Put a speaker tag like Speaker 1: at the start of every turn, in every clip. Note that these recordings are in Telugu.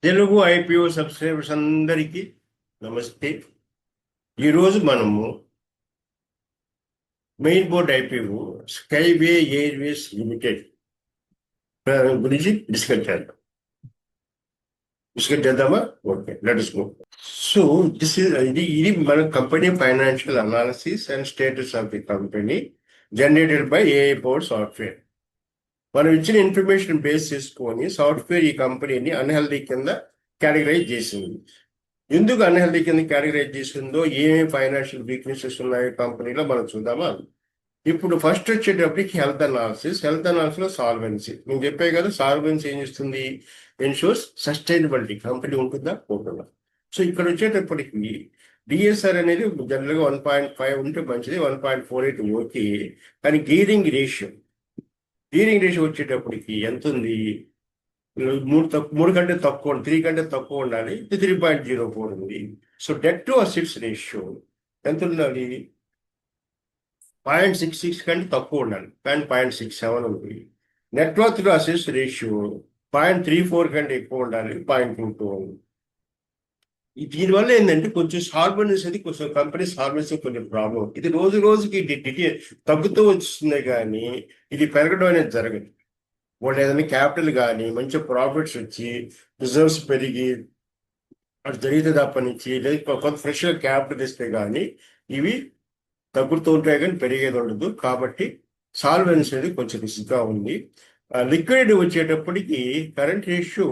Speaker 1: తెలుగు ఐపీఓ సబ్స్క్రైబర్స్ అందరికీ నమస్తే. ఈరోజు మనము main board IPO skyway Airways limited గురించి డిస్కస్ చేద్దామా? Okay, let's go. సో ఇది మన company financial analysis and status of the company generated by AI powered software. మనం ఇచ్చిన ఇన్ఫర్మేషన్ బేస్ చేసుకొని సాఫ్ట్వేర్ ఈ కంపెనీని అన్హెల్దీ కింద కేటగరైజ్ చేసింది. ఎందుకు అన్హెల్దీ కింద కేటగరైజ్ చేసిందో, ఏమేమి ఫైనాన్షియల్ వీక్నెసెస్ ఉన్నాయో కంపెనీలో మనం చూద్దామా. ఇప్పుడు ఫస్ట్ వచ్చేటప్పటికి హెల్త్ అనాలిసిస్ లో సాల్వెన్సీ. నేను చెప్పే కదా, సాల్వెన్సీ ఏం చేస్తుంది? ఎన్షూర్స్ సస్టైనబిలిటీ, కంపెనీ ఉంటుందా పోతుందా. సో ఇక్కడ వచ్చేటప్పటికి డిఎస్ఆర్ అనేది జనరల్గా 1.5 ఉంటే మంచిది, 1.48 ఓకే. కానీ గీరింగ్ రేషియో వచ్చేటప్పటికి ఎంత ఉంది? మూడు కంటే తక్కువ, 3 కంటే తక్కువ ఉండాలి. 3.04 ఉంది. So det to assets ratio ఎంత ఉండాలి? 0.66 కంటే తక్కువ ఉండాలి, కానీ 0.67 ఉంది. నెట్వర్క్ టు అసెట్స్ రేషియో 0.34 కంటే ఎక్కువ ఉండాలి, 0.22 ఉంది. దీనివల్ల ఏంటంటే కొంచెం సాల్వెన్సీ అది కొంచెం కంపెనీ సాల్వెన్సీ కొంచెం ప్రాబ్లం. ఇది రోజు రోజుకి తగ్గుతూ వస్తుంది, కానీ ఇది పెరగడం అనేది జరగదు. వాళ్ళు ఏదైనా క్యాపిటల్ కానీ మంచి ప్రాఫిట్స్ వచ్చి రిజర్వ్స్ పెరిగి అది జరిగితే తప్ప నుంచి, లేదా కొంత ఫ్రెష్గా క్యాపిటల్ ఇస్తే కానీ ఇవి తగ్గుతూ ఉంటాయి, కానీ పెరిగేది ఉండదు. కాబట్టి సాల్వెన్సీ అనేది కొంచెం రిస్క్గా ఉంది. లిక్విడిటీ వచ్చేటప్పటికి కరెంట్ రేషియో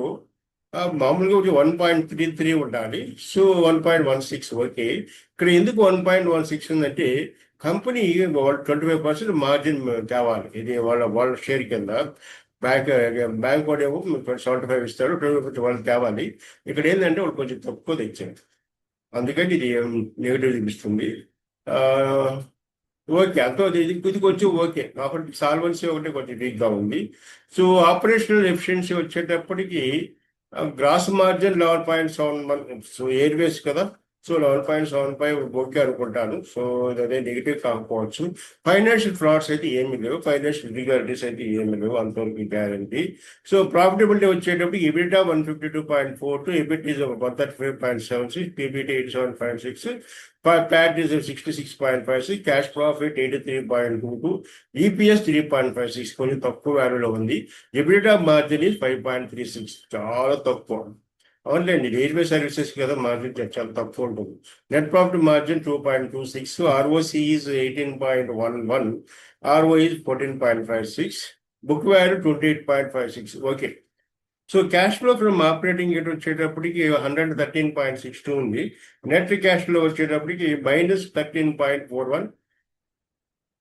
Speaker 1: మామూలుగా 1.33 ఉండాలి. So 1.16 okay. ఇక్కడ ఎందుకు 1.16 ఉందంటే, కంపెనీ 25% మార్జిన్ తేవాలి. ఇది వాళ్ళ షేర్ కింద. బ్యాంక్ వాడు ఏమో 75 ఇస్తాడు, 25% వాళ్ళు తేవాలి. ఇక్కడ ఏంటంటే వాళ్ళు కొంచెం తక్కువ తెచ్చారు, అందుకని ఇది నెగిటివ్ చూపిస్తుంది. ఓకే, అంత ఇది కొంచెం ఓకే. కాబట్టి సాల్వెన్సీ ఒకటి కొంచెం వీక్గా ఉంది. సో ఆపరేషనల్ ఎఫిషియన్సీ వచ్చేటప్పటికి గ్రాస్ మార్జిన్ 11.71. సో ఎయిర్వేస్ కదా, సో 11.75 ఓకే అనుకుంటాను. సో అదే నెగిటివ్ కాకపోవచ్చు. ఫైనాన్షియల్ ఫ్రాడ్స్ అయితే ఏమీ లేవు, ఫైనాన్షియల్ ఇర్రెగ్యులారిటీస్ అయితే ఏమీ లేవు, అంతవరకు గ్యారంటీ. సో ప్రాఫిటబిలిటీ వచ్చేటప్పుడు EBITDA 152.42, EBIT is 135.76, PBT 87.6, PAT is 66.56, cash profit 83.22, EPS 3.56, కొంచెం తక్కువ వాల్యూలో ఉంది. EBITDA మార్జిన్ is 5.36, చాలా తక్కువ. అవునులేండి, రైల్వే సర్వీసెస్ కదా మార్జిన్ చాలా తక్కువ ఉంటుంది. Net profit margin 2.26, ROC is 18.11, ROE is 14.56, book value 28.56. Okay. So cash flow from operating ఇటు వచ్చేటప్పటికి 113.62 ఉంది. నెట్ క్యాష్ ఫ్లో వచ్చేటప్పటికి -13.41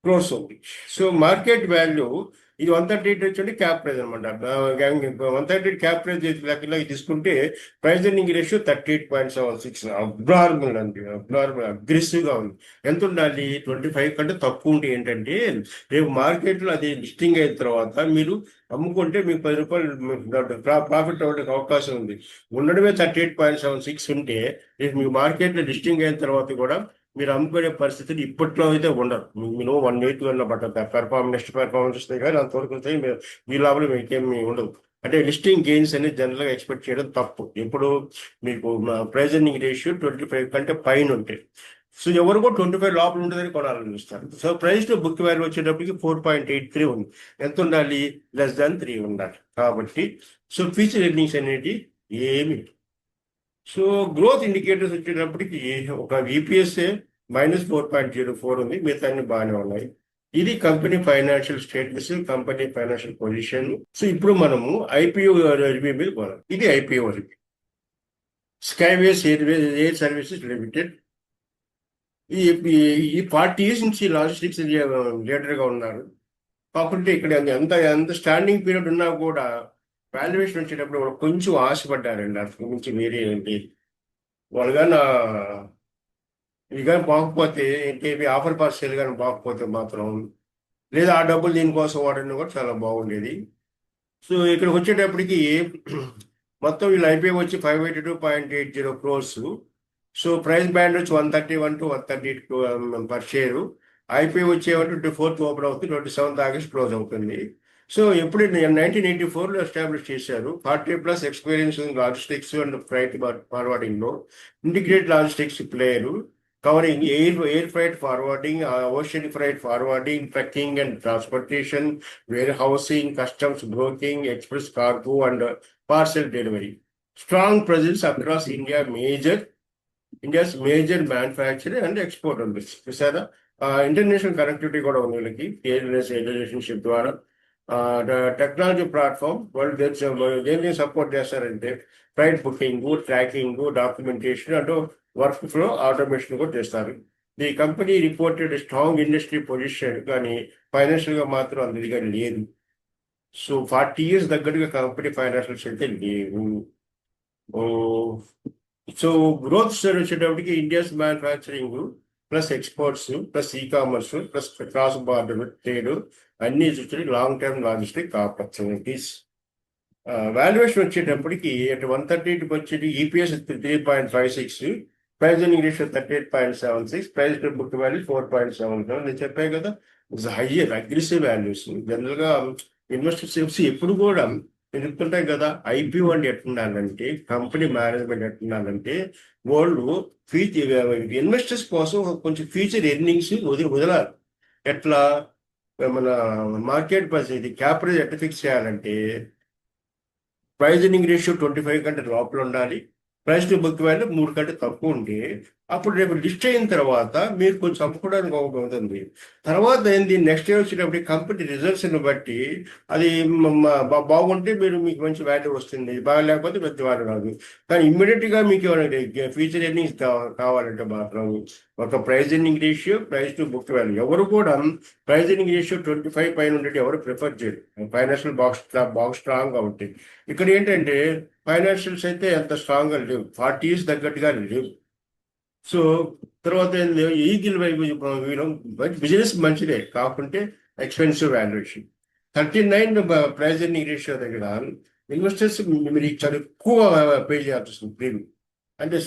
Speaker 1: క్రోర్స్ ఉంది. సో మార్కెట్ వాల్యూ ఇది 138 వచ్చి క్యాప్ ప్రైజ్ అనమాట. 138 క్యాప్ ప్రైజ్ లెక్కలో తీసుకుంటే ప్రైజ్ ఎర్నింగ్ రేషియో 38.76. అబ్నార్మల్ అండి, అబ్నార్మల్ అగ్రెసివ్గా ఉంది. ఎంత ఉండాలి? 25 కంటే తక్కువ ఉంటే ఏంటంటే, రేపు మార్కెట్లో అది లిస్టింగ్ అయిన తర్వాత మీరు అమ్ముకుంటే మీకు 10 రూపాయలు ప్రాఫిట్ అవ్వడానికి అవకాశం ఉంది. ఉండడమే 38.76 ఉంటే రేపు మీకు మార్కెట్లో లిస్టింగ్ అయిన తర్వాత కూడా మీరు అమ్ముకునే పరిస్థితులు ఇప్పట్లో అయితే ఉండరు. మీరు 180 వల్ల నెక్స్ట్ పెర్ఫార్మెన్స్ వస్తాయి, కానీ అంతవరకు వస్తాయి. మీ లోపల మీకేమి ఉండదు. అంటే లిస్టింగ్ గెయిన్స్ అనేది జనరల్గా ఎక్స్పెక్ట్ చేయడం తప్పు. ఇప్పుడు మీకు ప్రైజ్ ఎర్నింగ్ రేషియో 25 కంటే పైన ఉంటాయి. సో ఎవరు కూడా 25 లోపల ఉంటుందని కొనాలని చూస్తారు. So price to book value వచ్చేటప్పటికి 4.83 ఉంది. ఎంత ఉండాలి? <3 ఉండాలి. కాబట్టి సో ఫ్యూచర్ ఎర్నింగ్స్ అనేది ఏమి. సో గ్రోత్ ఇండికేటర్స్ వచ్చేటప్పటికి ఒక ఈపీఎస్ఏ -4.04 ఉంది, మిగతా అన్ని బాగానే ఉన్నాయి. ఇది company financial status, company financial position. So ఇప్పుడు మనము ఐపీఓ రివ్యూ మీద పోదాం. ఇది IPO review. Skyways air services limited ఈ 40 years నుంచి లాజిస్టిక్స్ లీడర్గా ఉన్నారు. కాకుంటే ఇక్కడ ఎంత స్టాండింగ్ పీరియడ్ ఉన్నా కూడా వాల్యుయేషన్ వచ్చేటప్పుడు వాళ్ళు కొంచెం ఆశపడ్డారండి. అంతకు మించి వేరే ఏంటి, వాళ్ళు కానీ ఇవి కానీ బాగపోతే ఏంటి, ఆఫర్ పార్సెల్ కానీ బాగపోతే మాత్రం, లేదా ఆ డబ్బులు దీనికోసం వాడడం కూడా చాలా బాగుండేది. సో ఇక్కడికి వచ్చేటప్పటికి మొత్తం వీళ్ళు ఐపీఓ వచ్చి 582.80 crores. సో ప్రైస్ బ్యాండ్ వచ్చి 131 to 138 పర్ షేరు. ఐపీఓ వచ్చేవాటి 24th ఓపెన్ అవుతుంది, 27th August క్లోజ్ అవుతుంది. సో ఎప్పుడైనా 1984లో ఎస్టాబ్లిష్ చేశారు. 40+ ఎక్స్పీరియన్స్ లాజిస్టిక్స్ అండ్ ఫ్రైట్ ఫార్వర్డింగ్లో, integrate logistics player, covering air freight forwarding, ocean freight forwarding, trucking and transportation, warehousing, customs broking, express cargo, and parcel delivery. Strong presence across India's major manufacturer and export ఉంది చూసారా. ఇంటర్నేషనల్ కనెక్టివిటీ కూడా ఉంది వీళ్ళకి రిలేషన్షిప్ ద్వారా. టెక్నాలజీ ప్లాట్ఫామ్ వాళ్ళు దేని సపోర్ట్ చేస్తారంటే ఫ్లైట్ బుకింగ్, ట్రాకింగ్, డాక్యుమెంటేషన్ అంటూ వర్క్ ఫ్లో ఆటోమేషన్ కూడా చేస్తారు. The company reported strong industry position, కానీ ఫైనాన్షియల్గా మాత్రం అందుగా లేదు. సో 40 years తగ్గట్టుగా కంపెనీ ఫైనాన్షియల్స్ అయితే లేవు. సో గ్రోత్ స్టోరీ వచ్చేటప్పటికి India's manufacturing plus exports plus e-commerce plus cross border trade అన్ని చూసి long term logistic opportunities. Valuation వచ్చేటప్పటికి అటు 130 వచ్చేది EPS 3.56, price earning ratio 38.76, price to book value 4.77. నేను చెప్పాను కదా, హైయర్ అగ్రెసివ్ వాల్యూస్. జనరల్గా ఇన్వెస్టర్స్ ఎప్పుడు కూడా చెప్తుంటాయి కదా, ఐపీఓ అంటే ఎట్లుండాలంటే, కంపెనీ మేనేజ్మెంట్ ఎట్లుండాలంటే, వాళ్ళు ఇన్వెస్టర్స్ కోసం కొంచెం ఫ్యూచర్ ఎర్నింగ్స్ వదలాలి. ఎట్లా మన మార్కెట్ పరిస్థితి క్యాపిటల్ ఎట్లా ఫిక్స్ చేయాలంటే, ప్రైస్ ఎర్నింగ్ రేషియో 25 కంటే లోపల ఉండాలి, ప్రైస్ టు బుక్ వాల్యూ 3 కంటే తక్కువ ఉంటే అప్పుడు రేపు లిస్ట్ అయిన తర్వాత మీరు కొంచెం అమ్ముకోవడానికి అవుతుంది. తర్వాత ఏంది, నెక్స్ట్ ఇయర్ వచ్చేటప్పుడు కంపెనీ రిజల్ట్స్ని బట్టి అది బాగుంటే మీకు మంచి వాల్యూ వస్తుంది, బాగాలేకపోతే పెద్ద వాల్యూ రాదు. కానీ ఇమ్మీడియట్గా మీకు ఫ్యూచర్ ఎర్నింగ్స్ కావాలంటే మాత్రం ఒక price earning ratio, price to book value, ఎవరు కూడా ప్రైస్ ఎర్నింగ్ రేషియో 25 పైన ఉండేది ఎవరు ప్రిఫర్ చేయరు. ఫైనాన్షియల్ బాగా స్ట్రాంగ్గా ఉంటాయి. ఇక్కడ ఏంటంటే ఫైనాన్షియల్స్ అయితే ఎంత స్ట్రాంగ్గా లేవు, 40 years తగ్గట్టుగా లేవు. సో తర్వాత ఈగిల్ బిజినెస్ మంచిదే, కాకుంటే expensive valuation. 39 price earning ratio దగ్గర ఇన్వెస్టర్స్ మీరు చాలా ఎక్కువ పే చేయాల్సి వస్తుంది ప్రీమియం. అంటే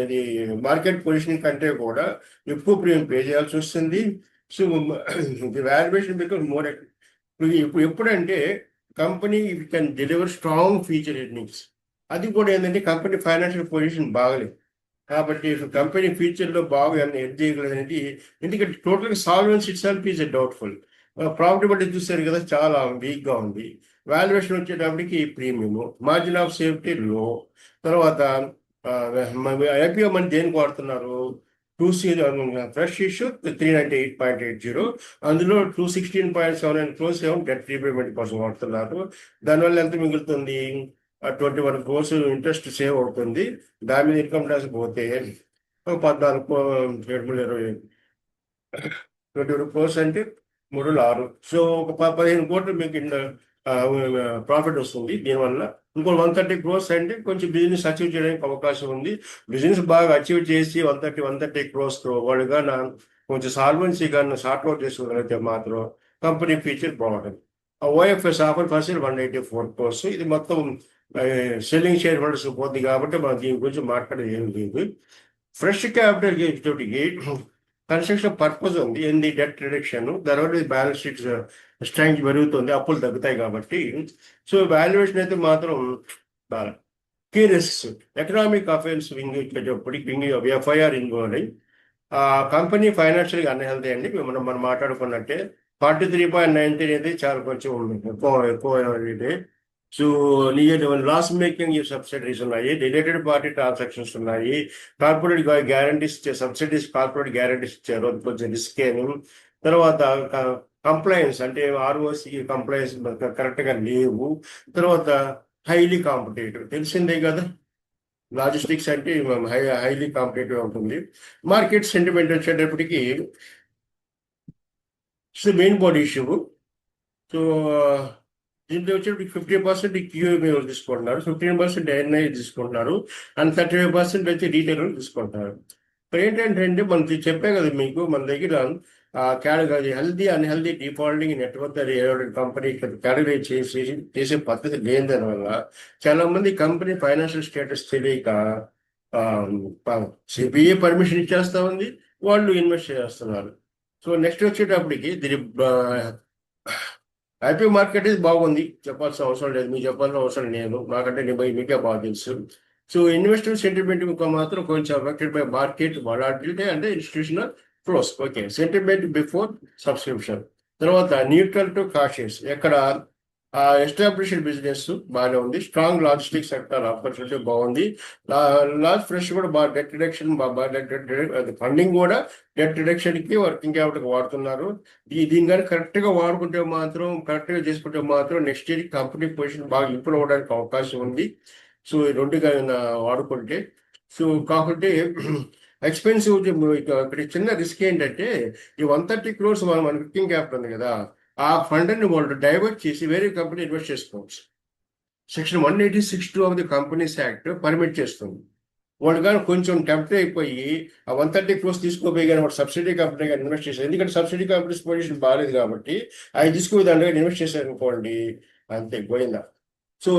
Speaker 1: ఇది మార్కెట్ పొజిషన్ కంటే కూడా ఎక్కువ ప్రీమియం పే చేయాల్సి వస్తుంది. So valuation become more. ఇప్పుడు ఎప్పుడంటే company can deliver strong future earnings, అది కూడా ఏంటంటే కంపెనీ ఫైనాన్షియల్ పొజిషన్ బాగలేదు కాబట్టి కంపెనీ ఫ్యూచర్లో బాగా ఎర్న్ చేయగలదు అనేది. ఎందుకంటే టోటల్గా solvency itself is doubtful. Profitability చూస్తారు కదా, చాలా వీక్గా ఉంది. వాల్యుయేషన్ వచ్చేటప్పటికి ప్రీమియము, మార్జిన్ ఆఫ్ సేఫ్టీ లో. తర్వాత ఐపీఓ మనీ దేనికి వాడుతున్నారు, ఫ్రెష్ ఇష్యూ 398.80, అందులో 216.79 crores డెట్ రీపేమెంట్ కోసం వాడుతున్నారు. దానివల్ల ఎంత మిగులుతుంది, 21 crores ఇంట్రెస్ట్ సేవ్ అవుతుంది. దాని మీద ఇన్కమ్ ట్యాక్స్ పోతే 21 crores అంటే 3 6, సో ఒక 15 కోట్లు మీకు ప్రాఫిట్ వస్తుంది దీనివల్ల. ఇంకో 130 crores అంటే కొంచెం బిజినెస్ అచీవ్ చేయడానికి అవకాశం ఉంది. బిజినెస్ బాగా అచీవ్ చేసి 130 crores వాళ్ళు కానీ కొంచెం సాల్వెన్సీ కానీ షార్ట్ అవుట్ చేసుకోగలిగితే మాత్రం కంపెనీ ఫ్యూచర్ బాగుంటుంది. OFS offer percent 184 crores. ఇది మొత్తం సెల్లింగ్ షేర్ హోల్డర్స్ పోతుంది కాబట్టి మనం దీని గురించి మాట్లాడేది ఏం లేదు. ఫ్రెష్ క్యాపిటల్ తోటికి కన్స్ట్రక్షన్ పర్పస్ ఉంది, ఏంది డెట్ రిడక్షన్, దానివల్ల బ్యాలెన్స్ షీట్ స్ట్రెంగ్త్ పెరుగుతుంది, అప్పులు తగ్గుతాయి కాబట్టి. సో వాల్యుయేషన్ అయితే మాత్రం బాగా. Key risks, economic affairs wing వచ్చేటప్పటికి ఎఫ్ఐఆర్ ఇన్వాల్వ్ అయ్యి కంపెనీ ఫైనాన్షియల్గా అన్హెల్తీ అండి. మనం మాట్లాడుకున్నట్టే 43.93 అనేది చాలా కొంచెం ఎక్కువ ఇది. సో లాస్ మేకింగ్ సబ్సిడీస్ ఉన్నాయి, రిలేటెడ్ పార్టీ ట్రాన్సాక్షన్స్ ఉన్నాయి, corporate guarantees subsidies, corporate guarantees ఇచ్చారు, అది కొంచెం రిస్క్ అని. తర్వాత కంప్లైన్స్ అంటే ఆర్ఓసి కంప్లైన్స్ కరెక్ట్గా లేవు. తర్వాత హైలీ కాంపిటేటివ్, తెలిసిందే కదా, లాజిస్టిక్స్ అంటే హైలీ కాంపిటేటివ్ ఉంటుంది. మార్కెట్ సెంటిమెంట్ వచ్చేటప్పటికి మెయిన్ బాడీ ఇష్యూ. సో దీంట్లో వచ్చి 50% క్యూఏ తీసుకుంటున్నారు, 15% ఎన్ఐ తీసుకుంటున్నారు, అండ్ 35% అయితే రీటైలర్ తీసుకుంటున్నారు. ఇప్పుడు ఏంటంటే మనం చెప్పే కదా మీకు, మన దగ్గర healthy unhealthy defaulting network company category చేసే పద్ధతి లేని దానివల్ల చాలా మంది కంపెనీ ఫైనాన్షియల్ స్టేటస్ తెలియక సిబిఐ పర్మిషన్ ఇచ్చేస్తా ఉంది, వాళ్ళు ఇన్వెస్ట్ చేస్తున్నారు. సో నెక్స్ట్ వచ్చేటప్పటికి దీని ఐపీ మార్కెట్ ఇది బాగుంది, చెప్పాల్సిన అవసరం లేదు, మీకు చెప్పాల్సిన అవసరం లేదు, నాకంటే మీకే బాగా తెలుసు. సో ఇన్వెస్టర్ సెంటిమెంట్ మాత్రం కొంచెం అఫెక్టెడ్ బై మార్కెట్ వొలాటిలిటీ అంటే institutional flows. Okay, sentiment before subscription. తర్వాత న్యూట్రల్ టు కాషియస్. ఎక్కడ ఎస్టాబ్లిష్డ్ బిజినెస్ బాగానే ఉంది, స్ట్రాంగ్ లాజిస్టిక్ సెక్టర్ ఆపర్చునిటీ బాగుంది, లార్జ్ ఫ్రెష్ కూడా బాగా డెట్ రిడక్షన్ ఫండింగ్ కూడా డెట్ రిడక్షన్ కి వర్కింగ్ క్యాపిటల్ వాడుతున్నారు. దీని కానీ కరెక్ట్ గా వాడుకుంటే మాత్రం, కరెక్ట్ గా చేసుకుంటే మాత్రం నెక్స్ట్ ఇయర్ కంపెనీ పొజిషన్ బాగా ఇంప్రూవ్ అవడానికి అవకాశం ఉంది. సో ఈ రెండు వాడుకుంటే. సో కాకుంటే ఎక్స్పెన్సివ్ ఇక్కడ చిన్న రిస్క్ ఏంటంటే ఈ 130 crores మన వర్కింగ్ క్యాపిటల్ ఉంది కదా, ఆ ఫండ్ని వాళ్ళు డైవర్ట్ చేసి వేరే కంపెనీ ఇన్వెస్ట్ చేసుకోవచ్చు. Section 186(2) of the companies act permit చేస్తుంది. వాళ్ళు కానీ కొంచెం టెంప్ట్ అయిపోయి ఆ 130 crores తీసుకోపోయి కానీ వాడు సబ్సిడీ కంపెనీ కానీ ఇన్వెస్ట్ చేశారు, ఎందుకంటే సబ్సిడీ కంపెనీస్ పొజిషన్ బాగాలేదు కాబట్టి అవి తీసుకుని దాంట్లో ఇన్వెస్ట్ చేశారు అనుకోండి, అంతే పోయిందా. సో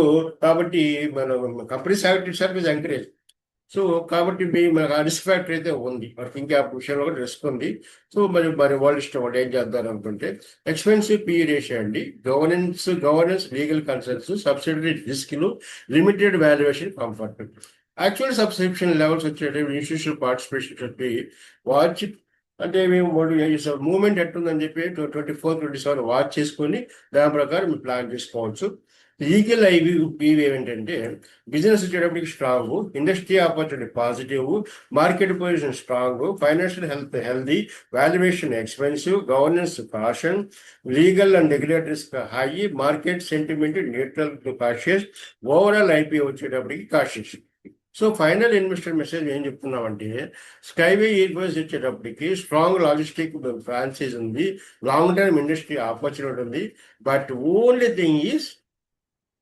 Speaker 1: కాబట్టి మనం companies act it self is encourage. So కాబట్టి మనకు ఆ రిస్క్ ఫ్యాక్టర్ అయితే ఉంది, వర్కింగ్ క్యాపిటల్ విషయంలో కూడా రిస్క్ ఉంది. సో మరి వాళ్ళు ఇష్టం, వాళ్ళు ఏం చేద్దారు అనుకుంటే ఎక్స్పెన్సివ్ పిఈ రేషియో అండి, గవర్నెన్స్ లీగల్ కన్సర్న్స్, సబ్సిడరీ రిస్క్లు, limited valuation, comfort. Actual subscription levels వచ్చేటప్పుడు ఇన్స్టిట్యూషనల్ పార్టిసిపేషన్ చెప్పి వాచ్ అంటే మేము మూవ్మెంట్ ఎట్టుందని చెప్పి 24-27 వాచ్ చేసుకొని దాని ప్రకారం మీరు ప్లాన్ చేసుకోవచ్చు. లీగల్ ఐవి ఏంటంటే బిజినెస్ వచ్చేటప్పటికి strong, industry opportunity positive, market position strong, financial healthy, valuation expensive, governance caution, legal and regulatories high, market sentiment neutral to cautious, overall IP వచ్చేటప్పటికి cautious. So final investor message ఏం చెప్తున్నామంటే స్కైవే ఎయిర్వేస్ వచ్చేటప్పటికి స్ట్రాంగ్ లాజిస్టిక్ ఫ్రాంచైజ్ ఉంది, లాంగ్ టర్మ్ ఇండస్ట్రీ ఆపర్చునిటీ ఉంది, but only thing is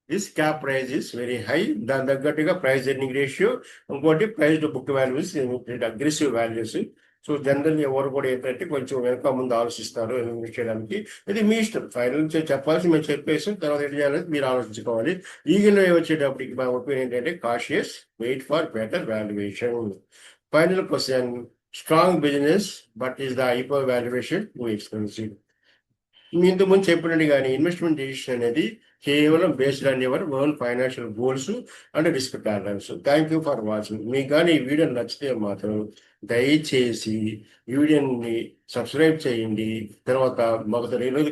Speaker 1: this cap price is very high. దాని తగ్గట్టుగా ప్రైస్ ఎర్నింగ్ రేషియో, ఇంకోటి price to book values aggressive values. So general ఎవరు కూడా ఏంటంటే కొంచెం వెనక ముందు ఆలోచిస్తారు ఇన్వెస్ట్ చేయడానికి. ఇది మీ ఇష్టం, ఫైనల్ చెప్పాల్సి మేము చెప్పేసి తర్వాత ఏం చేయాలని మీరు ఆలోచించుకోవాలి. ఈగలో వచ్చేటప్పటికి మా ఒపీనియన్ ఏంటంటే cautious, wait for better valuation. Final question, strong business but is the hyper valuation too expensive. మీ ఇంతకుముందు చెప్పినట్టు కానీ ఇన్వెస్ట్మెంట్ డిసిషన్ అనేది కేవలం based on your own financial goals and risk tolerance. Thank you for watching. మీకు కానీ ఈ వీడియో నచ్చితే మాత్రం దయచేసి ఈ వీడియోని సబ్స్క్రైబ్ చేయండి, తర్వాత మాకు ఈరోజు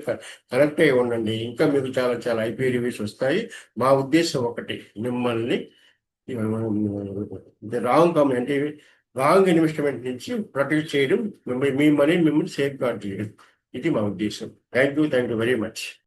Speaker 1: కనెక్ట్ అయి ఉండండి. ఇంకా మీకు చాలా చాలా ఐపీ రివ్యూస్ వస్తాయి. మా ఉద్దేశం ఒకటి, మిమ్మల్ని రాంగ్ ఇన్వెస్ట్మెంట్ నుంచి ప్రొటెక్ట్ చేయడం, మీ మనీ మిమ్మల్ని సేఫ్ గార్డ్ చేయడం, ఇది మా ఉద్దేశం. Thank you very much.